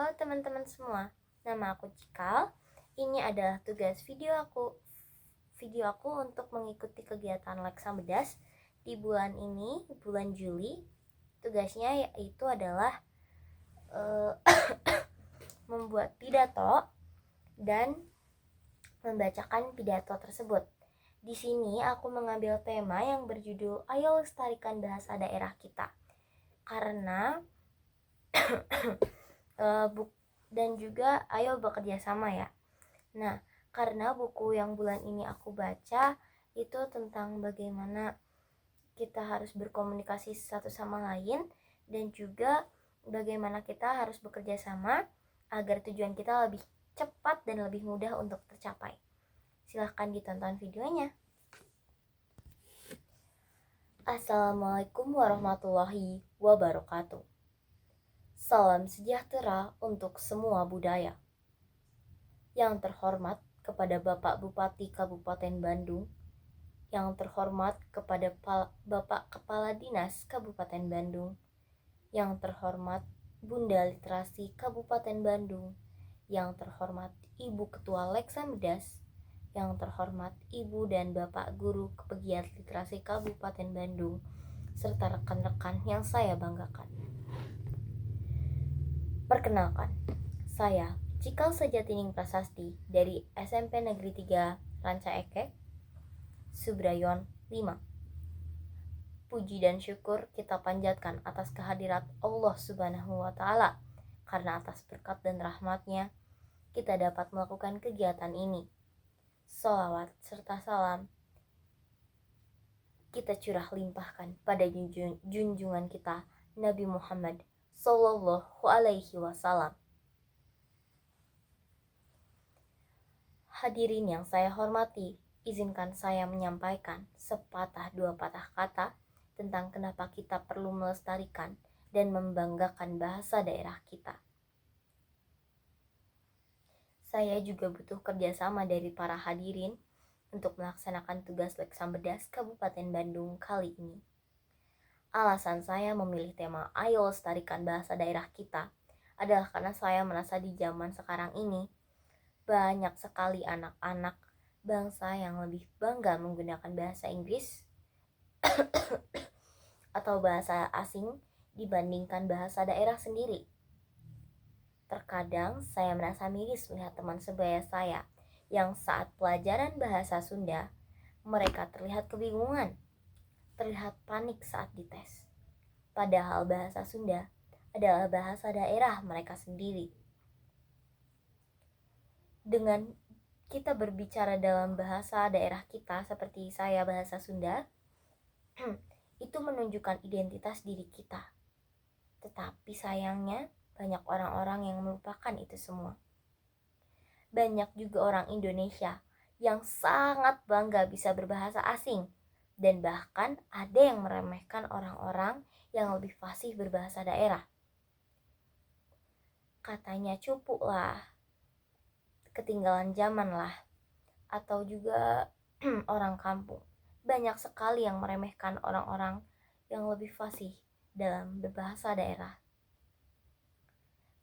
Halo teman-teman semua, nama aku Cikal. Ini adalah tugas video aku untuk mengikuti kegiatan Leksa Bedas di bulan ini, bulan Juli. Tugasnya yaitu adalah membuat pidato dan membacakan pidato tersebut. Di sini aku mengambil tema yang berjudul Ayo Lestarikan Bahasa Daerah Kita. Karena dan juga ayo bekerja sama ya. Nah, karena buku yang bulan ini aku baca itu tentang bagaimana kita harus berkomunikasi satu sama lain dan juga bagaimana kita harus bekerja sama agar tujuan kita lebih cepat dan lebih mudah untuk tercapai. Silahkan ditonton videonya. Assalamualaikum warahmatullahi wabarakatuh. Salam sejahtera untuk semua budaya. Yang terhormat kepada Bapak Bupati Kabupaten Bandung, yang terhormat kepada Bapak Kepala Dinas Kabupaten Bandung, yang terhormat Bunda Literasi Kabupaten Bandung, yang terhormat Ibu Ketua Leksa Bedas, yang terhormat Ibu dan Bapak Guru Pegiat Literasi Kabupaten Bandung, serta rekan-rekan yang saya banggakan. Perkenalkan, saya Cikal Sejatining Prasasti dari SMP Negeri 3 Ranca Ekek, Subrayon 5. Puji dan syukur kita panjatkan atas kehadirat Allah Subhanahu wa Ta'ala, karena atas berkat dan rahmatnya kita dapat melakukan kegiatan ini. Sholawat serta salam kita curah limpahkan pada junjungan kita Nabi Muhammad Sallallahu Alaihi Wasallam. Hadirin yang saya hormati, izinkan saya menyampaikan sepatah dua patah kata tentang kenapa kita perlu melestarikan dan membanggakan bahasa daerah kita. Saya juga butuh kerjasama dari para hadirin untuk melaksanakan tugas Leksa Bedas Kabupaten Bandung kali ini. Alasan saya memilih tema Ayo Lestarikan Bahasa Daerah Kita adalah karena saya merasa di zaman sekarang ini banyak sekali anak-anak bangsa yang lebih bangga menggunakan bahasa Inggris atau bahasa asing dibandingkan bahasa daerah sendiri. Terkadang saya merasa miris melihat teman sebaya saya yang saat pelajaran bahasa Sunda, mereka terlihat kebingungan, terlihat panik saat dites. Padahal bahasa Sunda adalah bahasa daerah mereka sendiri. Dengan kita berbicara dalam bahasa daerah kita seperti saya bahasa Sunda, itu menunjukkan identitas diri kita. Tetapi sayangnya banyak orang-orang yang melupakan itu semua. Banyak juga orang Indonesia yang sangat bangga bisa berbahasa asing, dan bahkan ada yang meremehkan orang-orang yang lebih fasih berbahasa daerah. Katanya cupu lah, ketinggalan zaman lah, atau juga orang kampung. Banyak sekali yang meremehkan orang-orang yang lebih fasih dalam berbahasa daerah.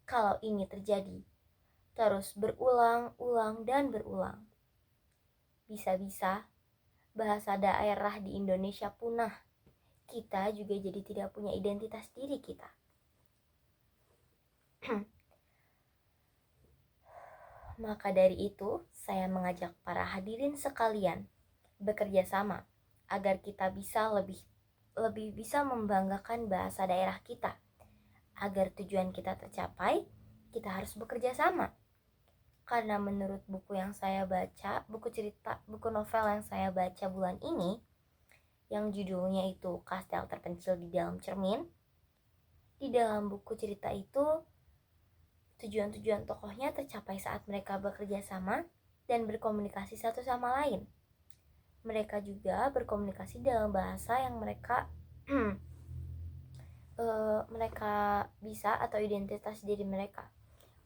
Kalau ini terjadi terus berulang-ulang dan berulang, bisa-bisa bahasa daerah di Indonesia punah. Kita juga jadi tidak punya identitas diri kita. Maka dari itu, saya mengajak para hadirin sekalian bekerja sama agar kita bisa lebih bisa membanggakan bahasa daerah kita. Agar tujuan kita tercapai, kita harus bekerja sama. Karena menurut buku yang saya baca, buku novel yang saya baca bulan ini, yang judulnya itu Kastel Terpencil di Dalam Cermin, di dalam buku cerita itu tujuan-tujuan tokohnya tercapai saat mereka bekerja sama dan berkomunikasi satu sama lain. Mereka juga berkomunikasi dalam bahasa yang mereka bisa atau identitas diri mereka.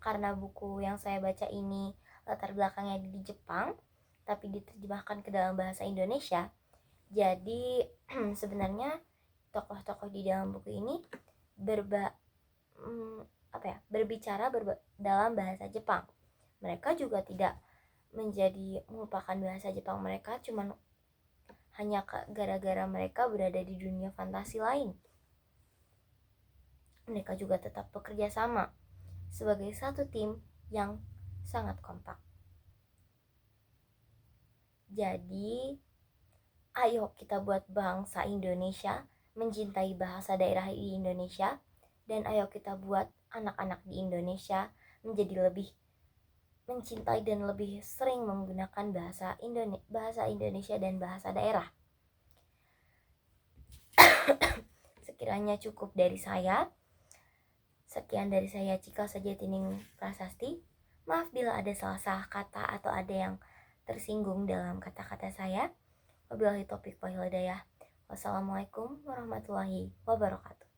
Karena buku yang saya baca ini latar belakangnya di Jepang, tapi diterjemahkan ke dalam bahasa Indonesia. Jadi sebenarnya tokoh-tokoh di dalam buku ini berbicara dalam bahasa Jepang. Mereka juga tidak melupakan bahasa Jepang mereka, cuman hanya gara-gara mereka berada di dunia fantasi lain. Mereka juga tetap bekerja sama sebagai satu tim yang sangat kompak. Jadi, ayo kita buat bangsa Indonesia mencintai bahasa daerah di Indonesia, dan ayo kita buat anak-anak di Indonesia menjadi lebih mencintai dan lebih sering menggunakan bahasa Indonesia dan bahasa daerah. Sekiranya cukup dari saya. Sekian dari saya, Cika Sajatining Prasasti. Maaf bila ada salah kata atau ada yang tersinggung dalam kata-kata saya. Wabillahi taufiq wal hidayah. Wassalamualaikum warahmatullahi wabarakatuh.